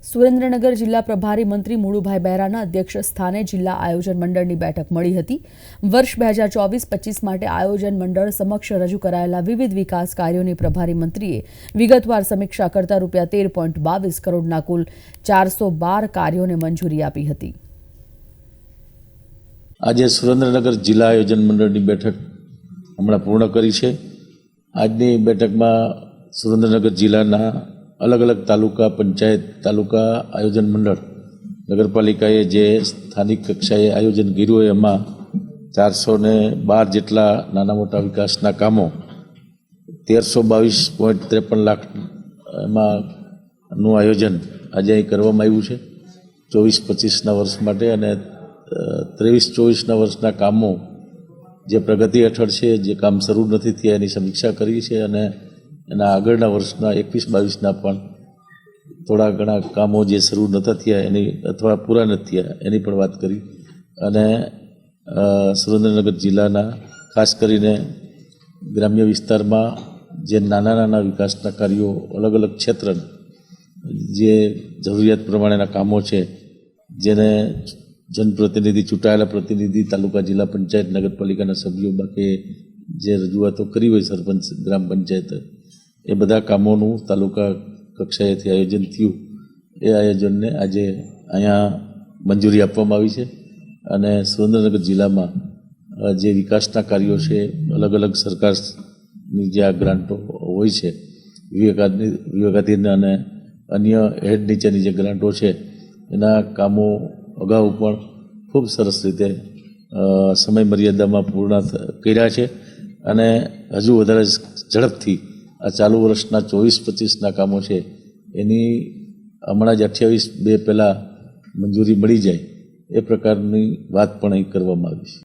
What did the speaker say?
સુરેન્દ્રનગર જિલ્લા પ્રભારી મંત્રી મુળુભાઈ બહેરાના અધ્યક્ષ સ્થાને જિલ્લા આયોજન મંડળની બેઠક મળી હતી। વર્ષ 2024-25 માટે આયોજન મંડળ સમક્ષ રજૂ કરાયેલા વિવિધ વિકાસ કાર્યોની પ્રભારી મંત્રીએ વિગતવાર સમીક્ષા કરતા ₹13.22 કરોડના કુલ 412 કાર્યોને મંજૂરી આપી હતી। આજે સુરેન્દ્રનગર જિલ્લા આયોજન મંડળની બેઠક હમણાં પૂર્ણ કરી છે। આજની બેઠકમાં સુરેન્દ્રનગર જિલ્લાના अलग अलग तालुका पंचायत तालुका आयोजन मंडल नगरपालिकाए जे स्थानिक कक्षाए आयोजन कर्युं एमां 412 जेटला नाना मोटा विकासना कामों 1322.53 लाख एमांनुं आयोजन आज અહીં કરવામાં આવ્યું છે। 24-25ના વર્ષ માટે અને 23-24ના વર્ષના કામો જે પ્રગતિ હેઠળ છે, જે કામ શરૂ નથી થયા એની સમીક્ષા કરી છે અને એના આગળના વર્ષના 21-22ના પણ થોડા ઘણા કામો જે શરૂ નહોતા થયા એની અથવા પૂરા નથી થયા એની પણ વાત કરી અને સુરેન્દ્રનગર જિલ્લાના ખાસ કરીને ગ્રામ્ય વિસ્તારમાં જે નાના નાના વિકાસના કાર્યો અલગ અલગ ક્ષેત્રના જે જરૂરિયાત પ્રમાણેના કામો છે, જેને જનપ્રતિનિધિ, ચૂંટાયેલા પ્રતિનિધિ, તાલુકા જિલ્લા પંચાયત, નગરપાલિકાના સભ્યો બાકી જે રજૂઆતો કરી હોય સરપંચ, ગ્રામ પંચાયત, એ બધા કામોનું તાલુકા કક્ષાએથી આયોજન થયું। એ આયોજનને આજે અહીંયા મંજૂરી આપવામાં આવી છે અને સુરેન્દ્રનગર જિલ્લામાં જે વિકાસના કાર્યો છે, અલગ અલગ સરકારની જે આ ગ્રાન્ટો હોય છે, વિવેકાધીન અને અન્ય હેડ નીચેની જે ગ્રાન્ટો છે, એના કામો અગાઉ પણ ખૂબ સરસ રીતે સમય મર્યાદામાં પૂર્ણ કર્યા છે અને હજુ વધારે ઝડપથી આ ચાલુ વર્ષના 24-25ના કામો છે એની હમણાં જ 28-2 પહેલાં મંજૂરી મળી જાય એ પ્રકારની વાત પણ અહીં કરવામાં આવી છે।